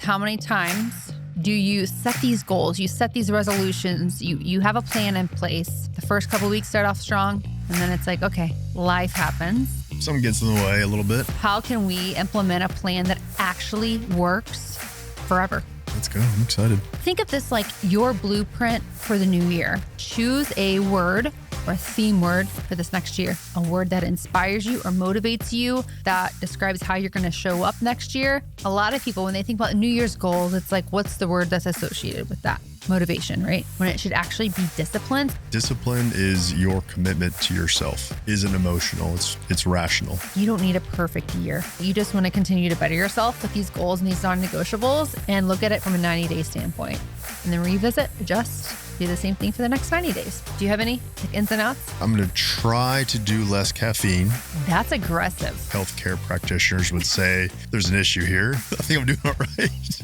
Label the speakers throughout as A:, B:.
A: how many times do you set these goals, you set these resolutions, you have a plan in place. The first couple of weeks start off strong, and then it's like, okay, life happens.
B: Something gets in the way a little bit.
A: How can we implement a plan that actually works forever?
B: Let's go. I'm excited.
A: Think of this like your blueprint for the new year. Choose a word or a theme word for this next year. A word that inspires you or motivates you, that describes how you're going to show up next year. A lot of people, when they think about New Year's goals, it's like, what's the word that's associated with that? Motivation, right? When it should actually be discipline.
B: Discipline is your commitment to yourself. Isn't emotional. It's rational.
A: You don't need a perfect year. You just want to continue to better yourself with these goals and these non-negotiables and look at it from a 90-day standpoint. And then revisit, adjust, do the same thing for the next 90 days. Do you have any ins and outs?
B: I'm going to try to do less caffeine.
A: That's aggressive.
B: Healthcare practitioners would say there's an issue here. I think I'm doing all right.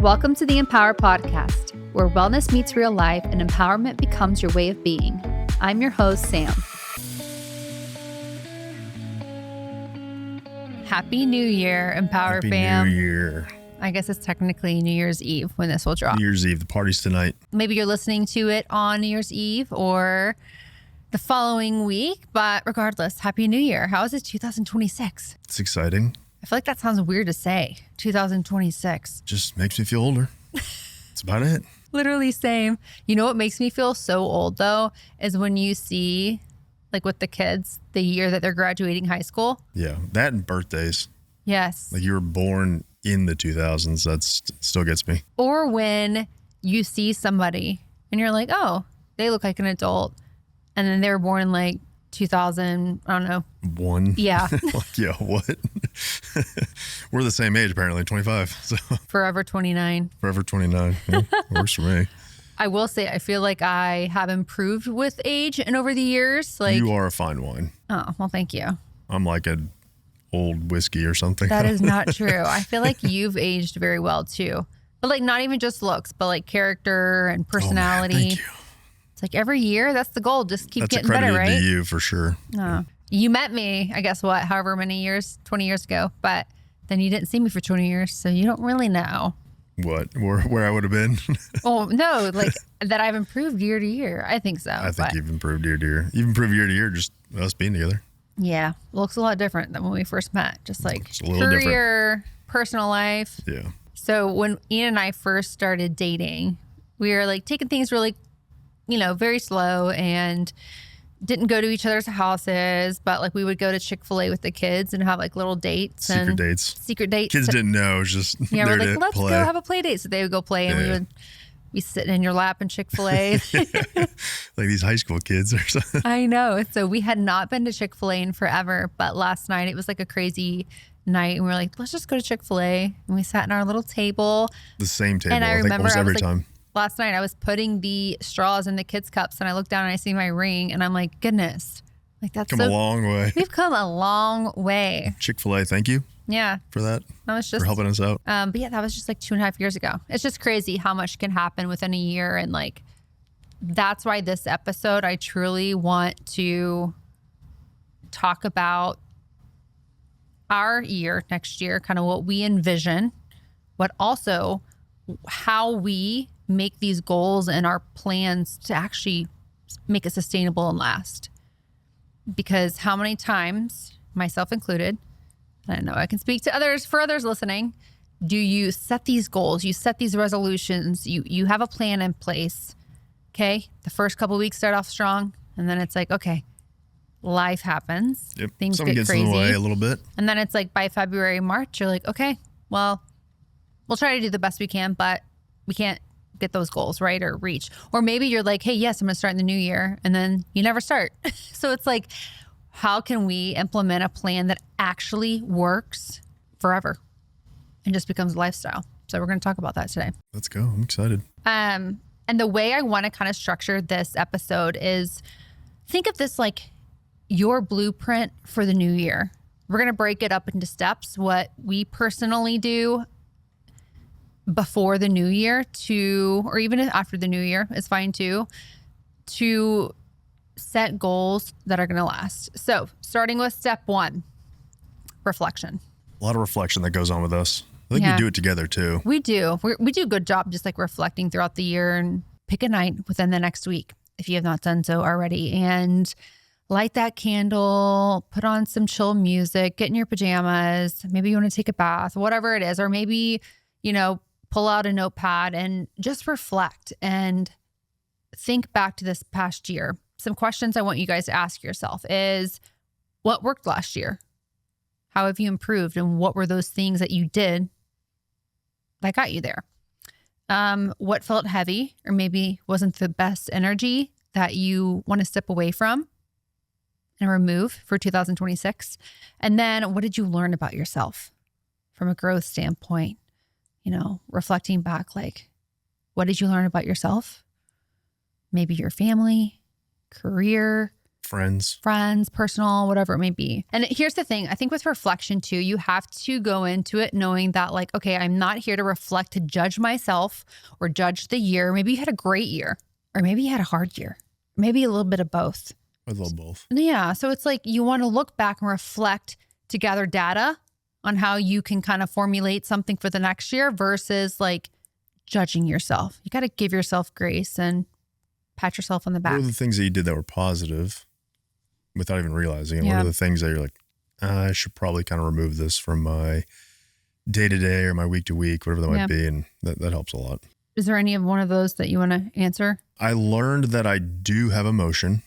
A: Welcome to the Empower Podcast, where wellness meets real life and empowerment becomes your way of being. I'm your host, Sam. Happy New Year, Empower
B: Happy
A: fam.
B: New Year.
A: I guess it's technically New Year's Eve when this will drop.
B: New Year's Eve. The party's tonight.
A: Maybe you're listening to it on New Year's Eve or the following week, but regardless, Happy New Year. How is it 2026?
B: It's exciting.
A: I feel like that sounds weird to say, 2026.
B: Just makes me feel older. That's about it.
A: Literally same. You know what makes me feel so old though, is when you see, like with the kids, the year that they're graduating high school.
B: Yeah. That and birthdays.
A: Yes.
B: Like you were born in the 2000s. That still gets me.
A: Or when you see somebody and you're like, oh, they look like an adult. And then they were born in like 2000, I don't know.
B: One.
A: Yeah.
B: Like, yeah, what? We're the same age, apparently, 25. So
A: Forever 29.
B: forever 29. Yeah, works for me.
A: I will say, I feel like I have improved with age and over the years. Like,
B: You are a fine wine.
A: oh, well, thank you.
B: I'm like an old whiskey or something.
A: That is not true. I feel like you've aged very well too. But like not even just looks, but like character and personality.
B: Oh, man, thank you.
A: It's like every year, that's the goal. Just keep
B: That's
A: getting better,
B: accredited
A: right?
B: to you for sure.
A: No. You met me, I guess what, however many years, 20 years ago, but then you didn't see me for 20 years, so you don't really know.
B: What? Where I would have been?
A: Oh, no, like that I've improved year to year. I think so.
B: I think you've improved year to year. You've improved year to year, just us being together.
A: Yeah, looks a lot different than when we first met. Just like
B: It's a little
A: career, personal life.
B: Yeah.
A: So when Ian and I first started dating, we were like taking things really, very slow and didn't go to each other's houses, but like we would go to Chick-fil-A with the kids and have like little dates.
B: Secret dates.
A: Secret dates.
B: Kids didn't know. It was just
A: Yeah,
B: there
A: we're like,
B: to
A: let's
B: play.
A: go have a play date. So they would go play and we would be sitting in your lap in Chick-fil-A.
B: Like these high school kids or something.
A: I know. So we had not been to Chick-fil-A in forever, but last night it was like a crazy night and we were like, let's just go to Chick-fil-A. And we sat in our little table.
B: The same table.
A: And I
B: I think
A: remember
B: almost
A: I was
B: every
A: like,
B: time.
A: last night I was putting the straws in the kids' cups and I look down and I see my ring and I'm like, goodness, like that's
B: Come a long way.
A: We've come a long way.
B: Chick-fil-A, thank you
A: Yeah.
B: for that.
A: That was just
B: for helping us out.
A: But yeah, that was just like 2.5 years ago. It's just crazy how much can happen within a year. And like, that's why this episode, I truly want to talk about our year next year, kind of what we envision, but also how we make these goals and our plans to actually make it sustainable and last. Because how many times, myself included, and I know I can speak to others, for others listening, do you set these goals, you set these resolutions, you have a plan in place, okay? The first couple of weeks start off strong, and then it's like, okay, life happens.
B: Yep.
A: Things
B: Something
A: get
B: gets
A: crazy.
B: in the way a little bit.
A: And then it's like by February, March, you're like, okay, well, we'll try to do the best we can, but we can't get those goals, right? Or reach. Or maybe you're like, hey, yes, I'm going to start in the new year. And then you never start. So it's like, how can we implement a plan that actually works forever and just becomes a lifestyle? So we're going to talk about that today.
B: Let's go. I'm excited.
A: And the way I want to kind of structure this episode is think of this like your blueprint for the new year. We're going to break it up into steps, what we personally do before the new year or even after the new year is fine too, to set goals that are going to last. So starting with step 1, reflection.
B: A lot of reflection that goes on with us. I think
A: Yeah.
B: we do it together too.
A: We do. We do a good job just like reflecting throughout the year, and pick a night within the next week if you have not done so already, and light that candle, put on some chill music, get in your pajamas. Maybe you want to take a bath, whatever it is. Or maybe, pull out a notepad and just reflect and think back to this past year. Some questions I want you guys to ask yourself is, what worked last year? How have you improved? And what were those things that you did that got you there? What felt heavy or maybe wasn't the best energy that you want to step away from and remove for 2026? And then what did you learn about yourself from a growth standpoint? Reflecting back, like, what did you learn about yourself? Maybe your family, career,
B: Friends,
A: personal, whatever it may be. And here's the thing. I think with reflection too, you have to go into it knowing that like, okay, I'm not here to reflect to judge myself or judge the year. Maybe you had a great year, or maybe you had a hard year, maybe a little bit of both.
B: I love both.
A: Yeah. So it's like you want to look back and reflect to gather data on how you can kind of formulate something for the next year versus like judging yourself. You got to give yourself grace and pat yourself on the back.
B: What are the things that you did that were positive without even realizing it?
A: Yeah.
B: What are the things that you're like, I should probably kind of remove this from my day to day or my week to week, whatever that might be. And that helps a lot.
A: Is there any of one of those that you want to answer?
B: I learned that I do have emotion.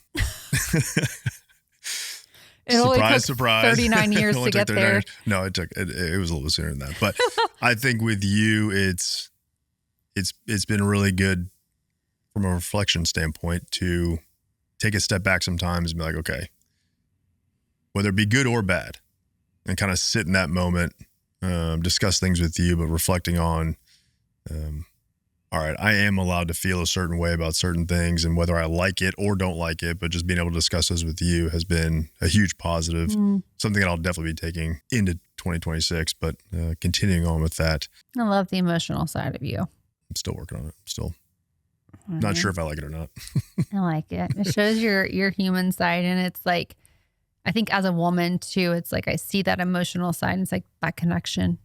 A: It only took
B: surprise.
A: 39 years to get there.
B: No, it was a little sooner than that. But I think with you, it's been really good from a reflection standpoint to take a step back sometimes and be like, okay, whether it be good or bad, and kind of sit in that moment, discuss things with you, but reflecting on, all right, I am allowed to feel a certain way about certain things, and whether I like it or don't like it, but just being able to discuss those with you has been a huge positive, something that I'll definitely be taking into 2026, but continuing on with that.
A: I love the emotional side of you.
B: I'm still working on it. Still not sure if I like it or not.
A: I like it. It shows your human side. And it's like, I think as a woman too, it's like I see that emotional side. And it's like that connection,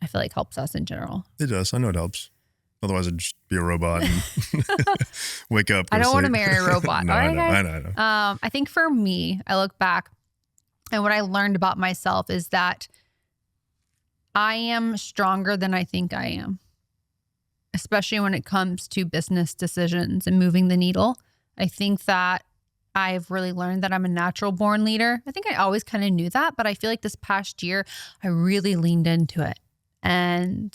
A: I feel like helps us in general.
B: It does. I know it helps. Otherwise, I'd just be a robot and wake up.
A: I don't want to marry a robot.
B: No,
A: All right,
B: I
A: guys?
B: know.
A: I think for me, I look back and what I learned about myself is that I am stronger than I think I am, especially when it comes to business decisions and moving the needle. I think that I've really learned that I'm a natural born leader. I think I always kind of knew that, but I feel like this past year, I really leaned into it. And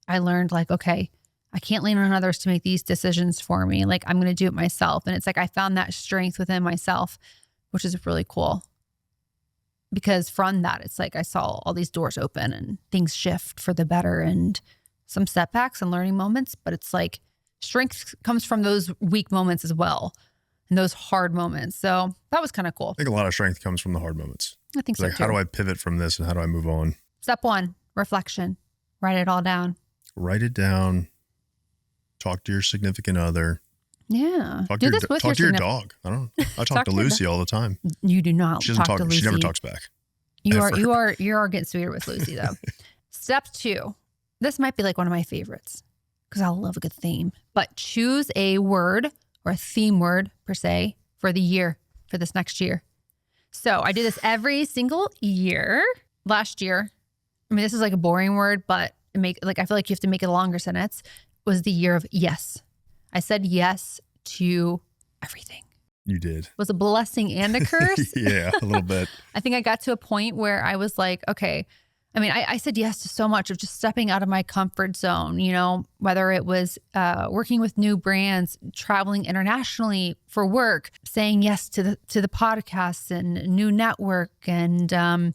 A: I learned like, okay, I can't lean on others to make these decisions for me. Like I'm going to do it myself. And it's like, I found that strength within myself, which is really cool. Because from that, it's like I saw all these doors open and things shift for the better and some setbacks and learning moments. But it's like strength comes from those weak moments as well and those hard moments. So that was kind of cool.
B: I think a lot of strength comes from the hard moments.
A: I think
B: It's
A: so
B: like,
A: too.
B: how do I pivot from this and how do I move on?
A: Step 1, reflection. Write it all down.
B: Write it down. Talk to your significant other.
A: Yeah.
B: Talk
A: Do
B: to
A: this
B: your,
A: with
B: talk to
A: your
B: your dog. I don't know. I talk to
A: to your
B: Lucy all the time.
A: You do not
B: She doesn't
A: talk to Lucy.
B: She never talks back.
A: You
B: ever.
A: are getting sweeter with Lucy though. Step 2. This might be like one of my favorites because I love a good theme. But choose a word or a theme word per se for the year, for this next year. So I do this every single year. Last year, I mean, this is like a boring word, but I feel like you have to make it a longer sentence, was the year of yes. I said yes to everything.
B: You did.
A: It was a blessing and a curse.
B: Yeah, a little bit.
A: I think I got to a point where I was like, okay, I mean, I said yes to so much of just stepping out of my comfort zone, whether it was working with new brands, traveling internationally for work, saying yes to the podcasts and new network and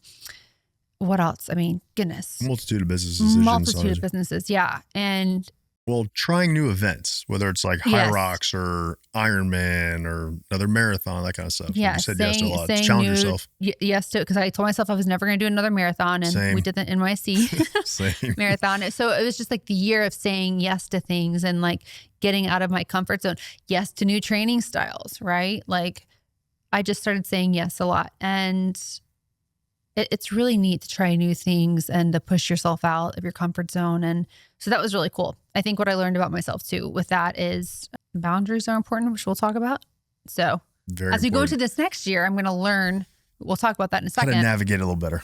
A: what else? I mean, goodness.
B: Multitude of business decisions.
A: Multitude of businesses, yeah. And
B: well, trying new events, whether it's like High Rocks or Ironman or another marathon, that kind of stuff.
A: Yeah,
B: you said yes to a lot. Challenge yourself.
A: Yes to it, because I told myself I was never going to do another marathon, and we did the NYC
B: Same.
A: marathon. So it was just like the year of saying yes to things and like getting out of my comfort zone. Yes to new training styles, right? Like I just started saying yes a lot. And it's really neat to try new things and to push yourself out of your comfort zone. And so that was really cool. I think what I learned about myself too with that is boundaries are important, which we'll talk about. So
B: Very
A: as we go
B: important.
A: to this next year, I'm going to learn, we'll talk about that in a
B: How
A: second.
B: to navigate a little better.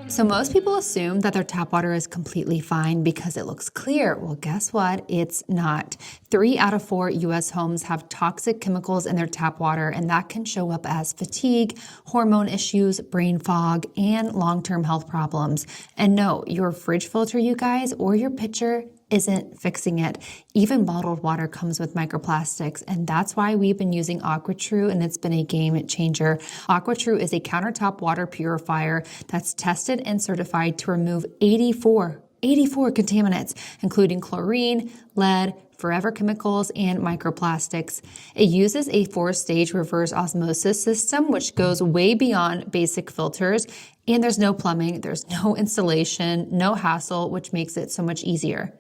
C: So most people assume that their tap water is completely fine because it looks clear. Well, guess what? It's not. 3 out of 4 US homes have toxic chemicals in their tap water, and that can show up as fatigue, hormone issues, brain fog, and long-term health problems. And no, your fridge filter, you guys, or your pitcher isn't fixing it. Even bottled water comes with microplastics, and that's why we've been using AquaTrue, and it's been a game changer. AquaTrue is a countertop water purifier that's tested and certified to remove 84 contaminants, including chlorine, lead, forever chemicals, and microplastics. It uses a 4-stage reverse osmosis system, which goes way beyond basic filters, and there's no plumbing, there's no installation, no hassle, which makes it so much easier.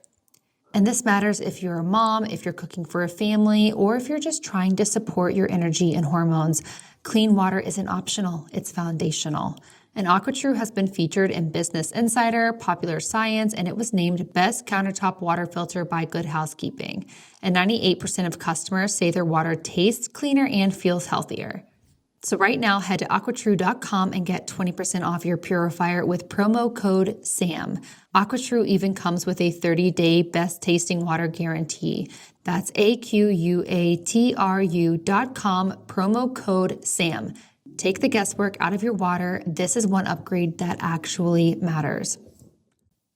C: And this matters if you're a mom, if you're cooking for a family, or if you're just trying to support your energy and hormones. Clean water isn't optional, it's foundational. And AquaTrue has been featured in Business Insider, Popular Science, and it was named Best Countertop Water Filter by Good Housekeeping. And 98% of customers say their water tastes cleaner and feels healthier. So right now, head to aquatrue.com and get 20% off your purifier with promo code SAM. AquaTrue even comes with a 30-day best tasting water guarantee. That's AQUATRU.com, promo code SAM. Take the guesswork out of your water. This is one upgrade that actually matters.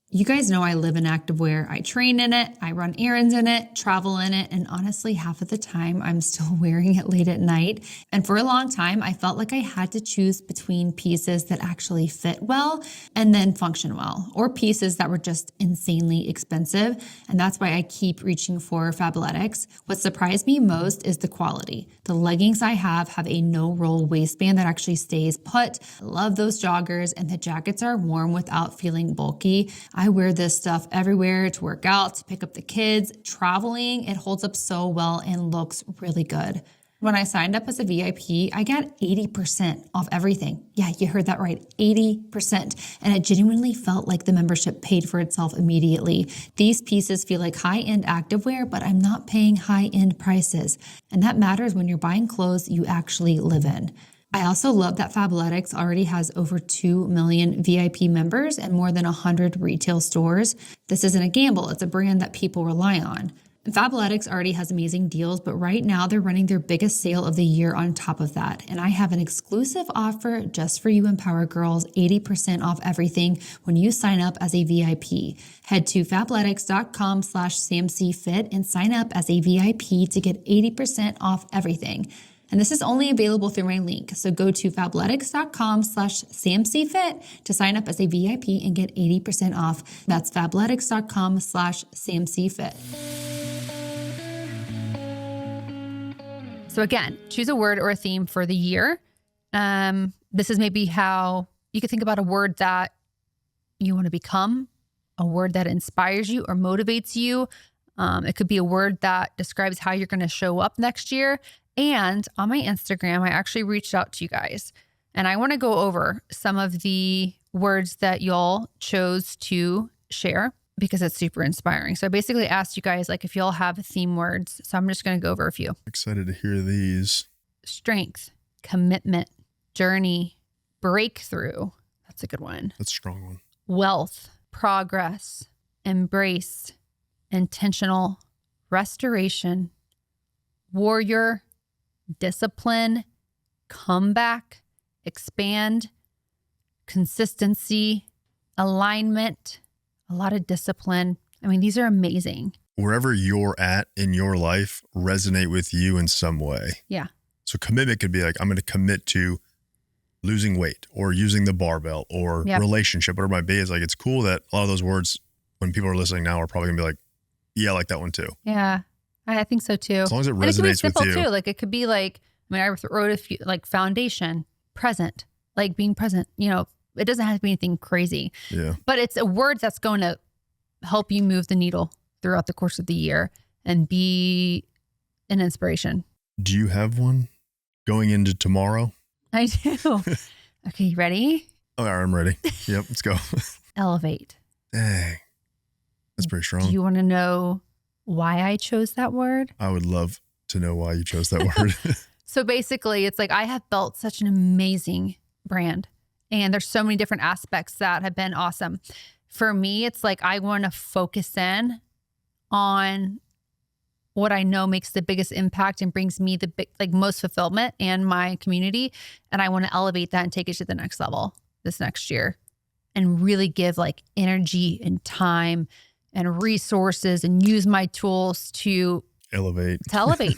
C: You guys know I live in activewear. I train in it, I run errands in it, travel in it, and honestly, half of the time I'm still wearing it late at night. And for a long time, I felt like I had to choose between pieces that actually fit well and then function well, or pieces that were just insanely expensive. And that's why I keep reaching for Fabletics. What surprised me most is the quality. The leggings I have a no-roll waistband that actually stays put. I love those joggers, and the jackets are warm without feeling bulky. I wear this stuff everywhere to work out, to pick up the kids, traveling. It holds up so well and looks really good. When I signed up as a VIP, I got 80% off everything. Yeah, you heard that right, 80%. And it genuinely felt like the membership paid for itself immediately. These pieces feel like high-end activewear, but I'm not paying high-end prices. And that matters when you're buying clothes you actually live in. I also love that Fabletics already has over 2 million VIP members and more than 100 retail stores. This isn't a gamble, it's a brand that people rely on. And Fabletics already has amazing deals, but right now they're running their biggest sale of the year on top of that. And I have an exclusive offer just for you Empower Girls, 80% off everything when you sign up as a VIP. Head to fabletics.com/SamCFit and sign up as a VIP to get 80% off everything. And this is only available through my link. So go to fabletics.com/SamCFit to sign up as a VIP and get 80% off. That's fabletics.com/SamCFit.
A: So again, choose a word or a theme for the year. This is maybe how you could think about a word that you want to become, a word that inspires you or motivates you. It could be a word that describes how you're going to show up next year. And on my Instagram, I actually reached out to you guys, and I want to go over some of the words that y'all chose to share because it's super inspiring. So I basically asked you guys, like, if y'all have theme words. So I'm just going to go over a few.
B: Excited to hear these.
A: Strength, commitment, journey, breakthrough. That's a good one.
B: That's a strong one.
A: Wealth, progress, embrace, intentional, restoration, warrior, discipline, comeback, expand, consistency, alignment, a lot of discipline. I mean, these are amazing.
B: Wherever you're at in your life resonate with you in some way.
A: Yeah.
B: So commitment could be like, I'm going to commit to losing weight or using the barbell or relationship, whatever it might be. It's like, it's cool that a lot of those words, when people are listening now, are probably gonna be like, yeah, I like that one too.
A: Yeah. I think so too.
B: As long as it
A: and it could be
B: resonates
A: simple
B: with you.
A: too. Like it could be like, I mean, I wrote a few, like foundation, present, like being present, you know, it doesn't have to be anything crazy, but it's a word that's going to help you move the needle throughout the course of the year and be an inspiration.
B: Do you have one going into tomorrow?
A: I do. Okay, you ready?
B: Oh, I'm ready. Yep, let's go.
A: Elevate.
B: Dang. That's pretty strong.
A: Do you want to know why I chose that word?
B: I would love to know why you chose that word.
A: So basically, it's like I have built such an amazing brand, and there's so many different aspects that have been awesome. For me, it's like I want to focus in on what I know makes the biggest impact and brings me the most fulfillment and my community. And I want to elevate that and take it to the next level this next year and really give like energy and time and resources and use my tools to
B: elevate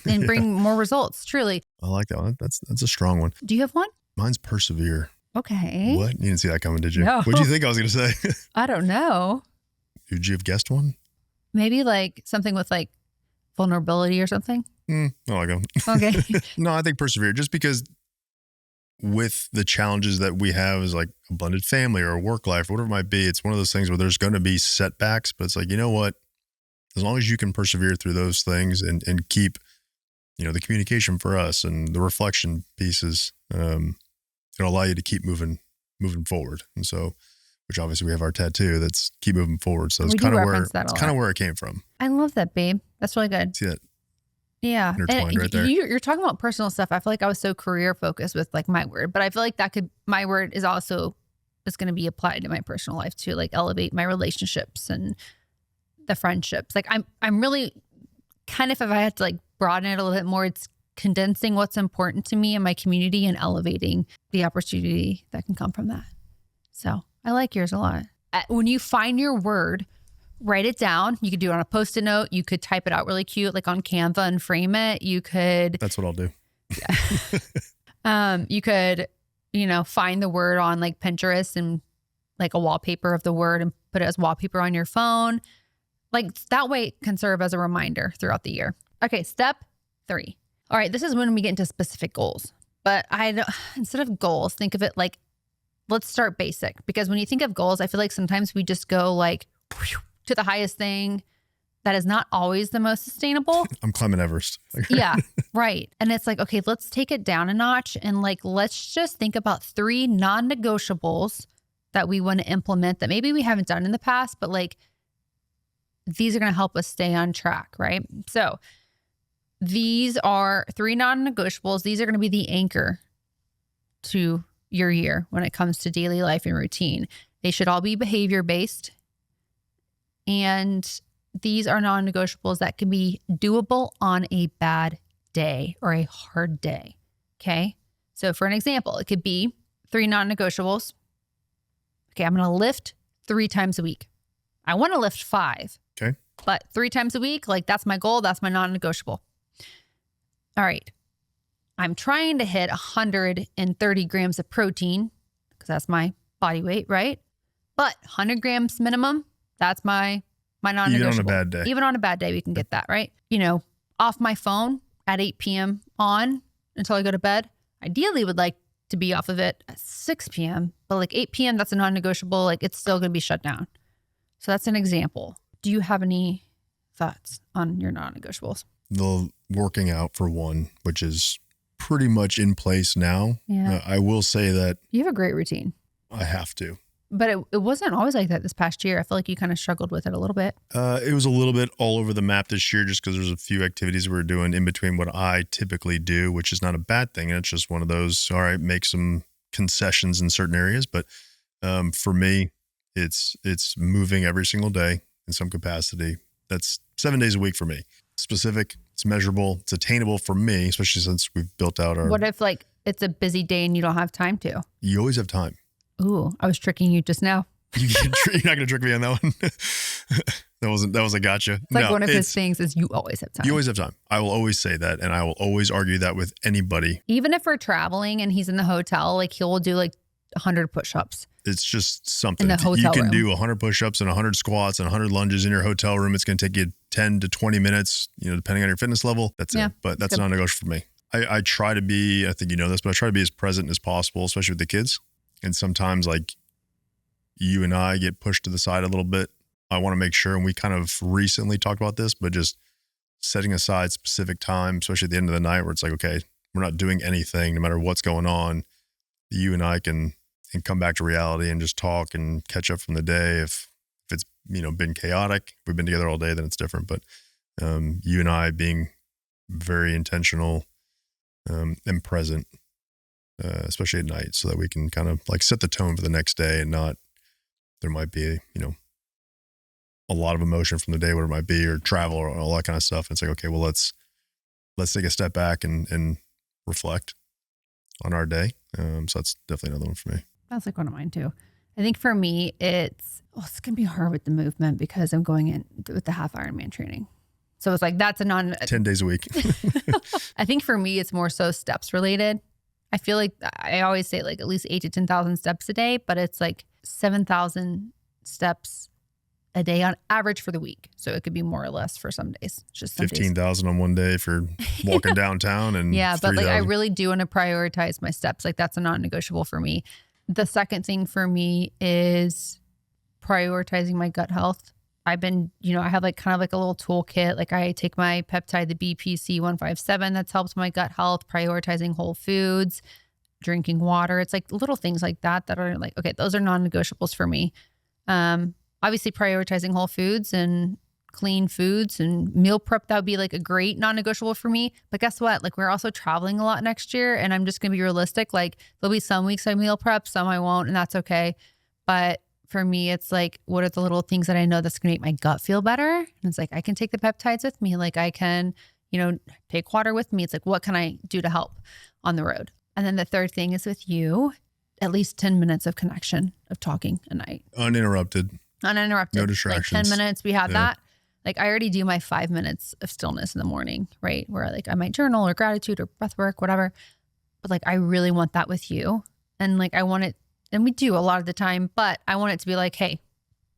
A: and bring more results. Truly.
B: I like that one. That's a strong one.
A: Do you have one?
B: Mine's persevere.
A: Okay.
B: What? You didn't see that coming, did you?
A: No.
B: What did you think I was going to say?
A: I don't know.
B: Would you have guessed one?
A: Maybe like something with like vulnerability or something.
B: I like them.
A: Okay.
B: No, I think persevere, just because with the challenges that we have as like a blended family or a work life, whatever it might be, it's one of those things where there's going to be setbacks, but it's like, you know what? As long as you can persevere through those things and keep, the communication for us and the reflection pieces, it'll allow you to keep moving forward. And so, which obviously we have our tattoo that's keep moving forward. So it's kind of where it came from.
A: I love that, babe. That's really good.
B: See that?
A: Yeah.
B: Intertwined right there.
A: You're talking about personal stuff. I feel like I was so career focused with like my word, but I feel like my word is also going to be applied to my personal life too, like elevate my relationships and the friendships. Like I'm really kind of, if I had to like broaden it a little bit more, it's condensing what's important to me and my community and elevating the opportunity that can come from that. So I like yours a lot. When you find your word, write it down. You could do it on a Post-it note. You could type it out really cute, like on Canva and frame it. You could.
B: That's what I'll do.
A: Yeah. You could, find the word on like Pinterest and like a wallpaper of the word and put it as wallpaper on your phone. Like that way it can serve as a reminder throughout the year. Okay, step 3. All right, this is when we get into specific goals. But instead of goals, think of it like, let's start basic. Because when you think of goals, I feel like sometimes we just go like to the highest thing that is not always the most sustainable.
B: I'm climbing Everest.
A: Yeah, right. And it's like, okay, let's take it down a notch and like, let's just think about 3 non-negotiables that we want to implement that maybe we haven't done in the past, but like these are going to help us stay on track, right? So these are 3 non-negotiables. These are going to be the anchor to your year when it comes to daily life and routine. They should all be behavior-based. And these are non-negotiables that can be doable on a bad day or a hard day. Okay. So for an example, it could be 3 non-negotiables. Okay. I'm going to lift 3 times a week. I want to lift 5.
B: Okay.
A: But 3 times a week, like that's my goal. That's my non-negotiable. All right. I'm trying to hit 130 grams of protein because that's my body weight, right? But 100 grams minimum, that's my non-negotiable.
B: Even on a bad day.
A: Even on a bad day, we can get that, right? Off my phone at 8 p.m. on until I go to bed. Ideally would like to be off of it at 6 p.m. But like 8 p.m., that's a non-negotiable. Like it's still going to be shut down. So that's an example. Do you have any thoughts on your non-negotiables?
B: The working out for one, which is pretty much in place now.
A: Yeah.
B: I will say that
A: You have a great routine.
B: I have to.
A: But it wasn't always like that this past year. I feel like you kind of struggled with it a little bit.
B: It was a little bit all over the map this year just because there's a few activities we were doing in between what I typically do, which is not a bad thing. It's just one of those, all right, make some concessions in certain areas. But for me, it's moving every single day in some capacity. That's 7 days a week for me. Specific, it's measurable, it's attainable for me, especially since we've built out our...
A: What if like it's a busy day and you don't have time to?
B: You always have time.
A: Ooh, I was tricking you just now.
B: You're not going to trick me on that one. that was a gotcha.
A: It's like one of his things is you always have time.
B: You always have time. I will always say that, and I will always argue that with anybody.
A: Even if we're traveling and he's in the hotel, like he'll do like 100 push-ups.
B: It's just something.
A: In the hotel
B: you can
A: room.
B: do 100 push-ups and 100 squats and 100 lunges in your hotel room. It's going to take you 10 to 20 minutes, depending on your fitness level. That's it. But that's non-negotiable for me. I try to be, I think you know this, but I try to be as present as possible, especially with the kids. And sometimes like you and I get pushed to the side a little bit. I want to make sure, and we kind of recently talked about this, but just setting aside specific time, especially at the end of the night where it's like, okay, we're not doing anything no matter what's going on. you and I can come back to reality and just talk and catch up from the day. If it's, been chaotic, we've been together all day, then it's different. But you and I being very intentional and present, especially at night, so that we can kind of like set the tone for the next day and not, there might be, a lot of emotion from the day, whatever it might be, or travel or all that kind of stuff. And it's like, okay, well, let's take a step back and reflect on our day. So that's definitely another one for me.
A: That's like one of mine too. I think for me, it's going to be hard with the movement because I'm going in with the half Ironman training. So it's like, that's 10
B: days a week.
A: I think for me, it's more so steps related. I feel like I always say like at least 8,000 to 10,000 steps a day, but it's like 7,000 steps a day on average for the week. So it could be more or less for some days. It's just
B: 15,000 on one day if you're walking downtown, and
A: yeah, but
B: 3,000.
A: like I really do want to prioritize my steps. Like that's a non-negotiable for me. The second thing for me is prioritizing my gut health. I've been, I have like kind of like a little toolkit. Like I take my peptide, the BPC 157, that's helped my gut health, prioritizing whole foods, drinking water. It's like little things like that are like, okay, those are non-negotiables for me. Obviously prioritizing whole foods and clean foods and meal prep, that would be like a great non-negotiable for me. But guess what? Like we're also traveling a lot next year, and I'm just going to be realistic. Like there'll be some weeks I meal prep, some I won't, and that's okay. But for me, it's like, what are the little things that I know that's going to make my gut feel better? And it's like, I can take the peptides with me. Like I can, take water with me. It's like, what can I do to help on the road? And then the third thing is with you, at least 10 minutes of connection, of talking a night.
B: Uninterrupted. No distractions.
A: Like 10 minutes, we have that. Like I already do my 5 minutes of stillness in the morning, right? Where like I might journal or gratitude or breath work, whatever. But like, I really want that with you. And like, I want it, and we do a lot of the time, but I want it to be like, hey.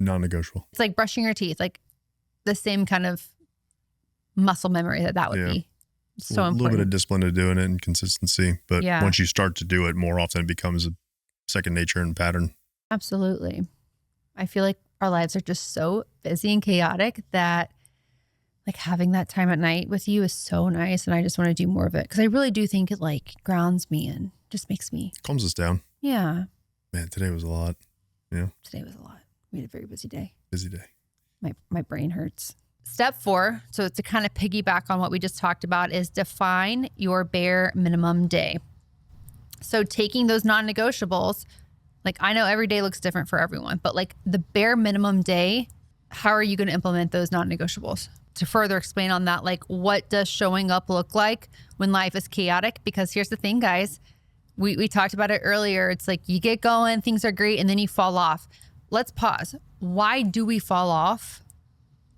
B: Non-negotiable.
A: It's like brushing your teeth, like the same kind of muscle memory that would be so important. A
B: little bit of discipline to doing it and consistency. But once you start to do it more often, it becomes a second nature and pattern.
A: Absolutely. I feel like our lives are just so busy and chaotic that like having that time at night with you is so nice. And I just want to do more of it because I really do think it like grounds me and just makes me.
B: Calms us down.
A: Yeah.
B: Man, today was a lot. Yeah.
A: Today was a lot. We had a very busy day.
B: Busy day.
A: My brain hurts. Step 4, so to kind of piggyback on what we just talked about, is define your bare minimum day. So taking those non-negotiables, like I know every day looks different for everyone, but like the bare minimum day, how are you going to implement those non-negotiables? To further explain on that, like what does showing up look like when life is chaotic? Because here's the thing, guys, we talked about it earlier. It's like you get going, things are great, and then you fall off. Let's pause. Why do we fall off?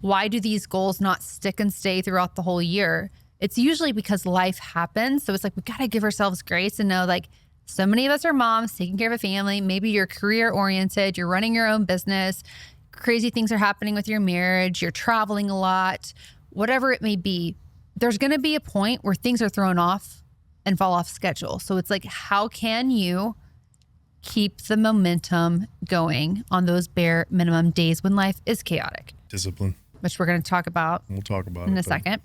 A: Why do these goals not stick and stay throughout the whole year? It's usually because life happens. So it's like we got to give ourselves grace and know like, so many of us are moms taking care of a family. Maybe you're career oriented, you're running your own business, crazy things are happening with your marriage, you're traveling a lot, whatever it may be. There's going to be a point where things are thrown off and fall off schedule. So it's like, how can you keep the momentum going on those bare minimum days when life is chaotic?
B: Discipline.
A: Which we're going to talk about.
B: We'll talk about
A: in
B: it
A: a second.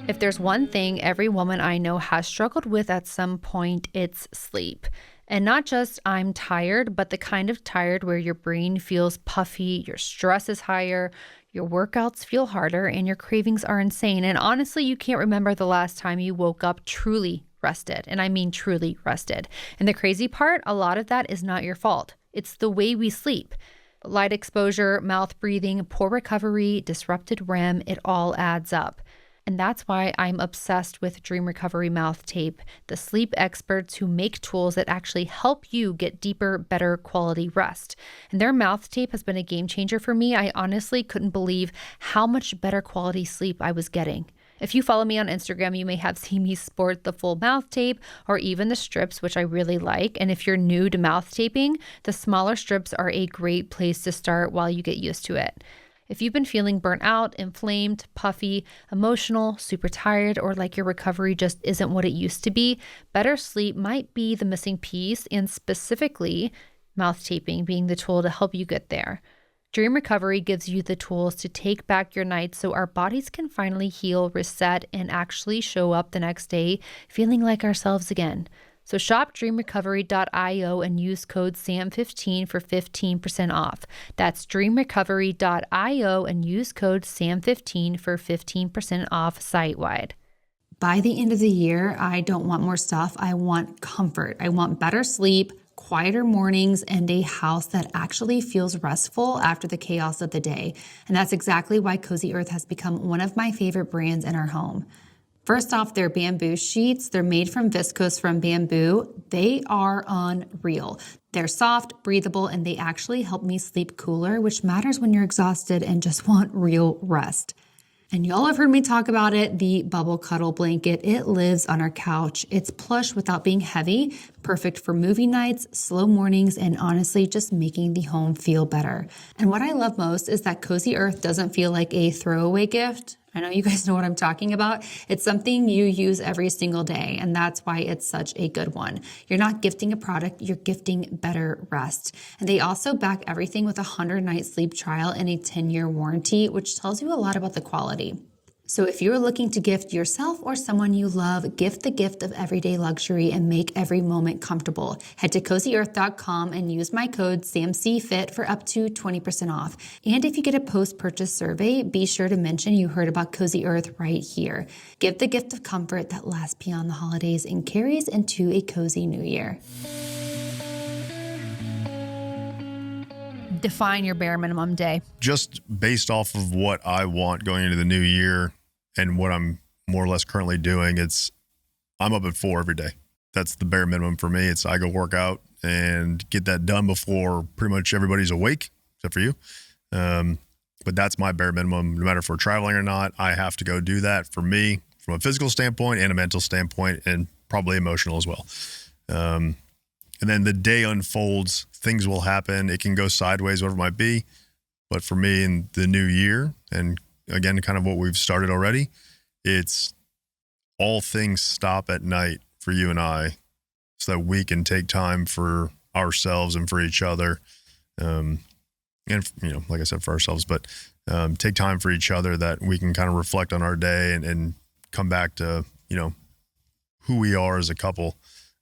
A: If there's one thing every woman I know has struggled with at some point, it's sleep. And not just I'm tired, but the kind of tired where your brain feels puffy, your stress is higher, your workouts feel harder, and your cravings are insane. And honestly, you can't remember the last time you woke up truly rested. And I mean truly rested. And the crazy part, a lot of that is not your fault. It's the way we sleep. Light exposure, mouth breathing, poor recovery, disrupted REM, it all adds up. And that's why I'm obsessed with Dream Recovery Mouth Tape, the sleep experts who make tools that actually help you get deeper, better quality rest. And their mouth tape has been a game changer for me. I honestly couldn't believe how much better quality sleep I was getting. If you follow me on Instagram, you may have seen me sport the full mouth tape or even the strips, which I really like. And if you're new to mouth taping, the smaller strips are a great place to start while you get used to it. If you've been feeling burnt out, inflamed, puffy, emotional, super tired, or like your recovery just isn't what it used to be, better sleep might be the missing piece, and specifically mouth taping being the tool to help you get there. Dream Recovery gives you the tools to take back your nights so our bodies can finally heal, reset, and actually show up the next day feeling like ourselves again. So shop dreamrecovery.io and use code SAM15 for 15% off. That's dreamrecovery.io and use code SAM15 for 15% off site-wide.
C: By the end of the year, I don't want more stuff. I want comfort. I want better sleep, quieter mornings, and a house that actually feels restful after the chaos of the day. And that's exactly why Cozy Earth has become one of my favorite brands in our home. First off, their bamboo sheets. They're made from viscose from bamboo. They are unreal. They're soft, breathable, and they actually help me sleep cooler, which matters when you're exhausted and just want real rest. And y'all have heard me talk about it, the Bubble Cuddle Blanket. It lives on our couch. It's plush without being heavy, perfect for movie nights, slow mornings, and honestly, just making the home feel better. And what I love most is that Cozy Earth doesn't feel like a throwaway gift. I know you guys know what I'm talking about. It's something you use every single day, and that's why it's such a good one. You're not gifting a product, you're gifting better rest. And they also back everything with a 100-night sleep trial and a 10-year warranty, which tells you a lot about the quality. So if you're looking to gift yourself or someone you love, gift the gift of everyday luxury and make every moment comfortable. Head to CozyEarth.com and use my code SAMCFIT for up to 20% off. And if you get a post-purchase survey, be sure to mention you heard about Cozy Earth right here. Give the gift of comfort that lasts beyond the holidays and carries into a cozy new year.
A: Define your bare minimum day.
B: Just based off of what I want going into the new year and what I'm more or less currently doing, I'm up at 4 every day. That's the bare minimum for me. I go work out and get that done before pretty much everybody's awake, except for you. But that's my bare minimum. No matter if we're traveling or not, I have to go do that for me from a physical standpoint and a mental standpoint, and probably emotional as well. And then the day unfolds, things will happen. It can go sideways, whatever it might be. But for me in the new year, and again, kind of what we've started already, it's all things stop at night for you and I so that we can take time for ourselves and for each other. And, like I said, for ourselves, but take time for each other that we can kind of reflect on our day and come back to, who we are as a couple.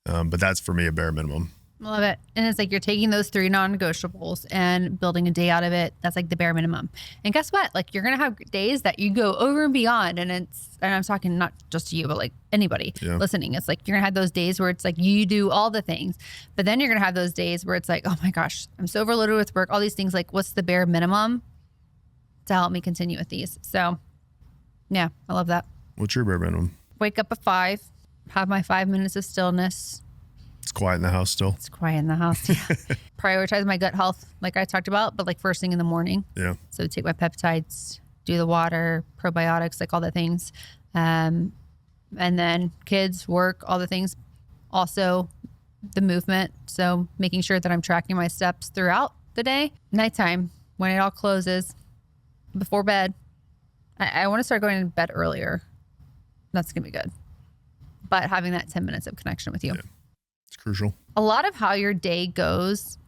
B: But that's for me a bare minimum.
A: Love it. And it's like you're taking those 3 non-negotiables and building a day out of it. That's like the bare minimum. And guess what? Like you're going to have days that you go over and beyond. And I'm talking not just to you, but like anybody listening. It's like you're going to have those days where it's like you do all the things. But then you're going to have those days where it's like, oh my gosh, I'm so overloaded with work, all these things. Like what's the bare minimum to help me continue with these? So yeah, I love that.
B: What's your bare minimum?
A: Wake up at 5. Have my 5 minutes of stillness.
B: It's quiet in the house still.
A: It's quiet in the house. Yeah. Prioritize my gut health, like I talked about, but like first thing in the morning.
B: Yeah.
A: So take my peptides, do the water, probiotics, like all the things. And then kids, work, all the things. Also the movement. So making sure that I'm tracking my steps throughout the day. Nighttime, when it all closes, before bed. I want to start going to bed earlier. That's going to be good. But having that 10 minutes of connection with you.
B: Yeah. It's crucial.
A: A lot of how your day goes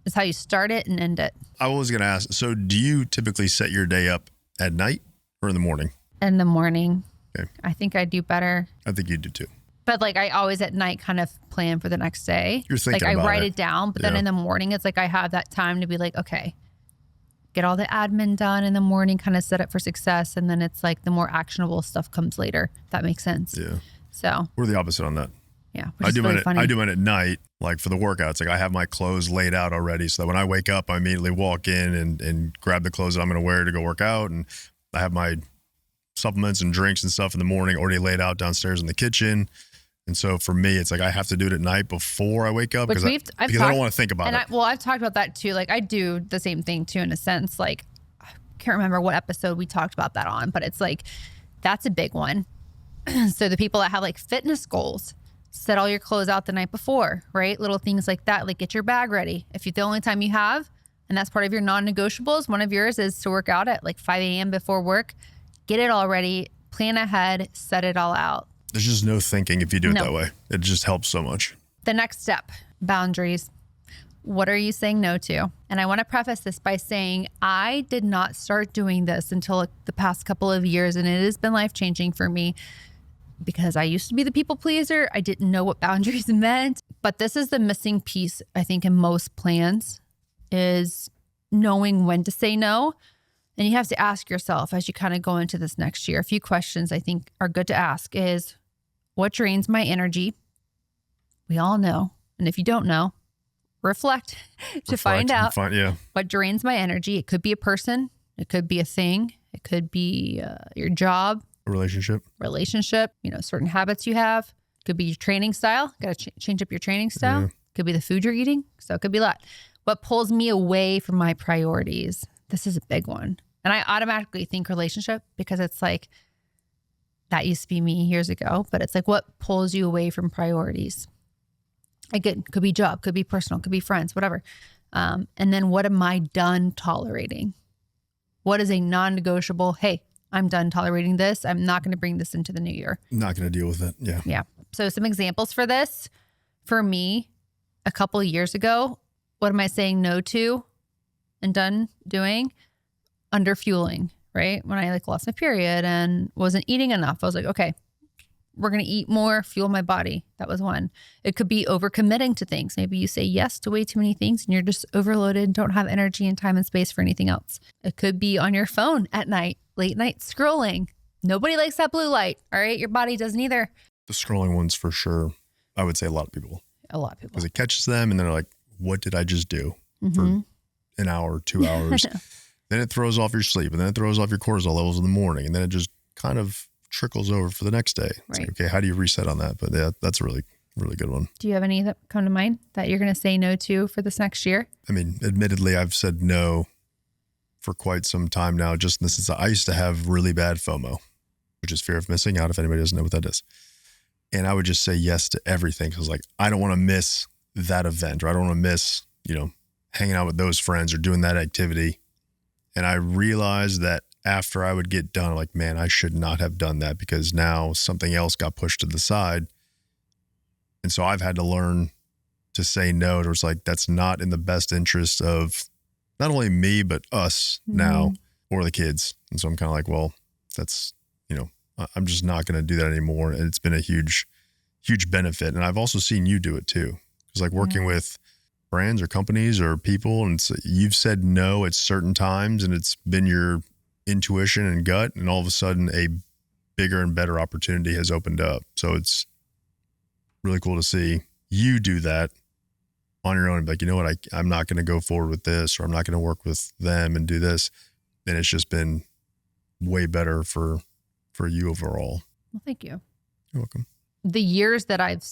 A: is how you start it and end it.
B: I was going to ask, so do you typically set your day up at night or in the morning?
A: In the morning.
B: Okay.
A: I think I do better.
B: I think you do too.
A: But like I always at night kind of plan for the next day.
B: You're thinking
A: like
B: about
A: I write it down, but then in the morning it's like I have that time to be like, okay, get all the admin done in the morning, kind of set up for success. And then it's like the more actionable stuff comes later. If that makes sense.
B: Yeah.
A: So
B: we're the opposite on that.
A: Yeah.
B: I do mine at night, like for the workouts. Like I have my clothes laid out already so that when I wake up, I immediately walk in and grab the clothes that I'm going to wear to go work out. And I have my supplements and drinks and stuff in the morning already laid out downstairs in the kitchen. And so for me, it's like I have to do it at night before I wake up because I don't want to think about it.
A: I've talked about that too. Like I do the same thing too, in a sense. Like I can't remember what episode we talked about that on, but it's like, that's a big one. So the people that have like fitness goals, set all your clothes out the night before, right? Little things like that, like get your bag ready. If the only time you have, and that's part of your non-negotiables, one of yours is to work out at like 5 a.m. before work, get it all ready, plan ahead, set it all out.
B: There's just no thinking if you do it that way. It just helps so much.
A: The next step, boundaries. What are you saying no to? And I want to preface this by saying I did not start doing this until the past couple of years, and it has been life-changing for me because I used to be the people pleaser. I didn't know what boundaries meant, but this is the missing piece, I think, in most plans is knowing when to say no. And you have to ask yourself as you kind of go into this next year, a few questions I think are good to ask is, what drains my energy? We all know. And if you don't know, reflect to find out what drains my energy. It could be a person. It could be a thing. It could be your job.
B: A relationship,
A: certain habits you have. It could be your training style. Got to change up your training style. It could be the food you're eating. So it could be a lot. What pulls me away from my priorities? This is a big one. And I automatically think relationship because it's like, that used to be me years ago, but it's like, what pulls you away from priorities? Again, could be job, could be personal, could be friends, whatever. And then what am I done tolerating? What is a non-negotiable? Hey, I'm done tolerating this. I'm not going to bring this into the new year.
B: Not going to deal with it. Yeah.
A: Yeah. So some examples for this, for me, a couple of years ago, what am I saying no to and done doing? Under fueling, right? When I lost my period and wasn't eating enough, I was like, okay, we're going to eat more, fuel my body. That was one. It could be overcommitting to things. Maybe you say yes to way too many things and you're just overloaded and don't have energy and time and space for anything else. It could be on your phone at night, late night scrolling. Nobody likes that blue light. All right. Your body doesn't either.
B: The scrolling ones for sure. I would say a lot of people. Because it catches them and they're like, what did I just do for an hour, 2 hours? Then it throws off your sleep and then it throws off your cortisol levels in the morning. And then it just kind of trickles over for the next day. It's like, okay, how do you reset on that? But yeah, that's a really, really good one.
A: Do you have any that come to mind that you're going to say no to for this next year?
B: I mean, admittedly, I've said no for quite some time now. Just in the sense that I used to have really bad FOMO, which is fear of missing out, if anybody doesn't know what that is. And I would just say yes to everything. Cause like, I don't want to miss that event, or I don't want to miss, hanging out with those friends or doing that activity. And I realized that after I would get done, like, man, I should not have done that because now something else got pushed to the side. And so I've had to learn to say no. It's like, that's not in the best interest of not only me, but us now or the kids. And so I'm kind of like, well, that's, I'm just not going to do that anymore. And it's been a huge, huge benefit. And I've also seen you do it too. It's like working with brands or companies or people. And so you've said no at certain times and it's been your intuition and gut. And all of a sudden a bigger and better opportunity has opened up. So it's really cool to see you do that on your own. Like, you know what, I'm not going to go forward with this, or I'm not going to work with them and do this. And it's just been way better for you overall.
A: Well, thank you.
B: You're welcome.
A: The years that I've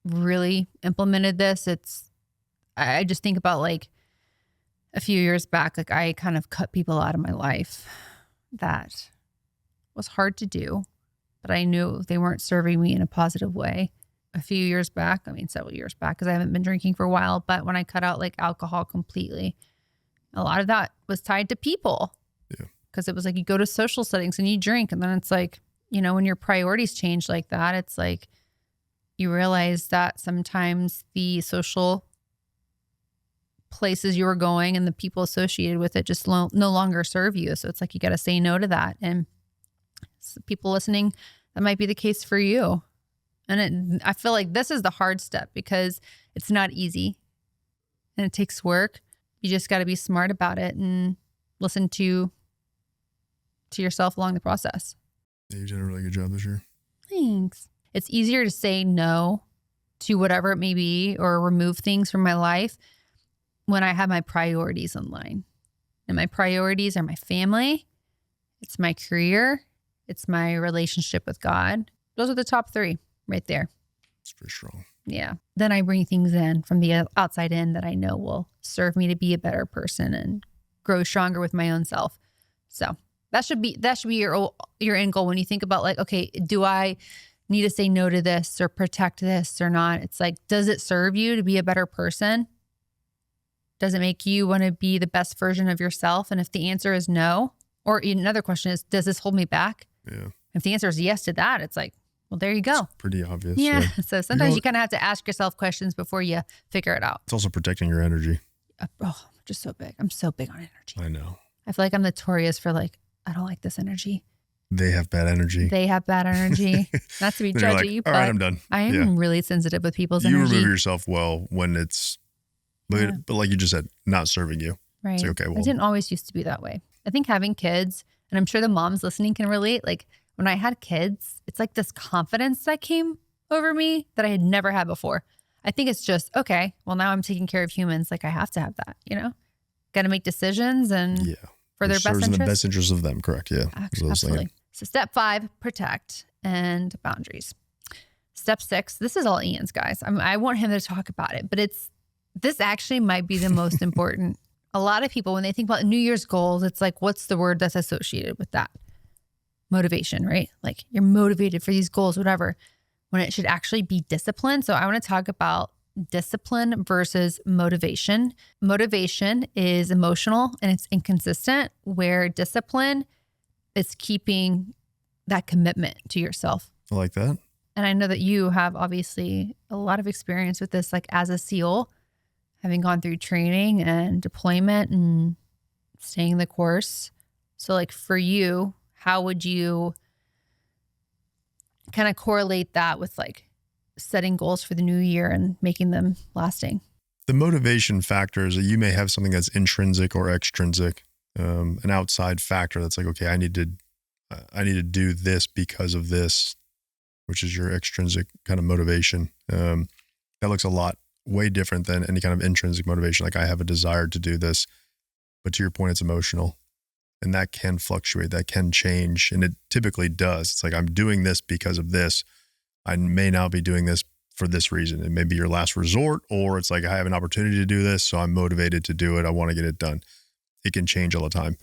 A: really implemented this, I just think about like a few years back, like I kind of cut people out of my life that was hard to do, but I knew they weren't serving me in a positive way. A few years back, several years back, because I haven't been drinking for a while, but when I cut out like alcohol completely, a lot of that was tied to people.
B: Yeah.
A: Because it was like you go to social settings and you drink, and then it's like, when your priorities change like that, it's like you realize that sometimes the social places you were going and the people associated with it just no longer serve you. So it's like you got to say no to that. And people listening, that might be the case for you. And I feel like this is the hard step because it's not easy and it takes work. You just got to be smart about it and listen to yourself along the process.
B: Yeah, you did a really good job this year.
A: Thanks. It's easier to say no to whatever it may be or remove things from my life when I have my priorities in line. And my priorities are my family, it's my career, it's my relationship with God. Those are the top three right there.
B: It's pretty strong.
A: Yeah. Then I bring things in from the outside in that I know will serve me to be a better person and grow stronger with my own self. So that should be your end goal when you think about like, okay, do I need to say no to this or protect this or not? It's like, does it serve you to be a better person? Does it make you want to be the best version of yourself? And if the answer is no, or another question is, does this hold me back?
B: Yeah.
A: If the answer is yes to that, it's like, well, there you go.
B: It's pretty obvious.
A: Yeah. So sometimes you kind of have to ask yourself questions before you figure it out.
B: It's also protecting your energy.
A: Oh, just so big. I'm so big on energy.
B: I know.
A: I feel like I'm notorious for like, I don't like this energy.
B: They have bad energy.
A: They have bad energy. Not to be
B: Then you're
A: judgy,
B: like,
A: but
B: all right, I'm done.
A: I am really sensitive with people's
B: You
A: energy.
B: remove yourself well when it's, but like you just said, not serving you.
A: Right.
B: It's like, okay, well,
A: I didn't always used to be that way. I think having kids, and I'm sure the moms listening can relate, like when I had kids, it's like this confidence that came over me that I had never had before. I think it's just, okay, well, now I'm taking care of humans. Like I have to have that, you know? Got to make decisions and for their best
B: serves in the
A: interest.
B: best interest of them, correct? Yeah.
A: Absolutely. So step 5, protect and boundaries. Step 6, this is all Ian's, guys. I want him to talk about it, but this actually might be the most important. A lot of people, when they think about New Year's goals, it's like, what's the word that's associated with that? Motivation, right? Like you're motivated for these goals, whatever, when it should actually be discipline. So I want to talk about discipline versus motivation. Motivation is emotional and it's inconsistent, where discipline is keeping that commitment to yourself.
B: I like that.
A: And I know that you have obviously a lot of experience with this, like as a SEAL, having gone through training and deployment and staying the course. So like for you, how would you kind of correlate that with like setting goals for the new year and making them lasting?
B: The motivation factor is that you may have something that's intrinsic or extrinsic, an outside factor that's like, okay, I need to do this because of this, which is your extrinsic kind of motivation. That looks a lot way different than any kind of intrinsic motivation. Like I have a desire to do this, but to your point, it's emotional, and that can fluctuate, that can change. And it typically does. It's like, I'm doing this because of this. I may now be doing this for this reason. It may be your last resort, or it's like, I have an opportunity to do this, so I'm motivated to do it. I want to get it done. It can change all the time.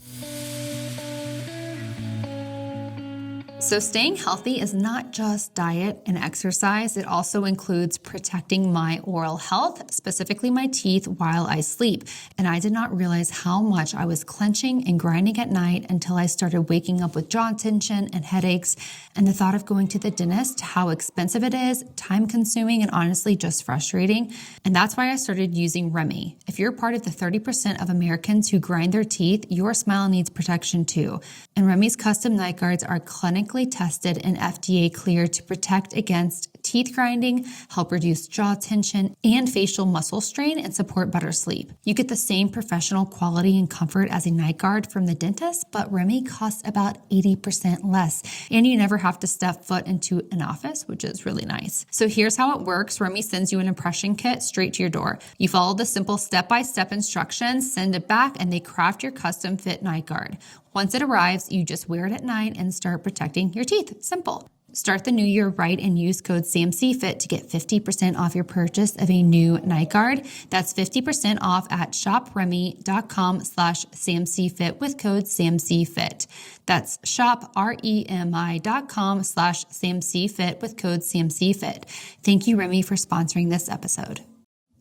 C: So staying healthy is not just diet and exercise. It also includes protecting my oral health, specifically my teeth, while I sleep. And I did not realize how much I was clenching and grinding at night until I started waking up with jaw tension and headaches. And the thought of going to the dentist, how expensive it is, time consuming, and honestly just frustrating. And that's why I started using Remy. If you're part of the 30% of Americans who grind their teeth, your smile needs protection too. And Remy's custom night guards are clinically tested and FDA cleared to protect against teeth grinding, help reduce jaw tension and facial muscle strain, and support better sleep. You get the same professional quality and comfort as a night guard from the dentist, but Remy costs about 80% less, and you never have to step foot into an office, which is really nice. So here's how it works. Remy sends you an impression kit straight to your door. You follow the simple step-by-step instructions, send it back, and they craft your custom fit night guard. Once it arrives, you just wear it at night and start protecting your teeth. Simple. Start the new year right and use code SAMCFIT to get 50% off your purchase of a new night guard. That's 50% off at shopremy.com/SAMCFIT with code SAMCFIT. That's shopremi.com/SAMCFIT with code SAMCFIT. Thank you, Remy, for sponsoring this episode.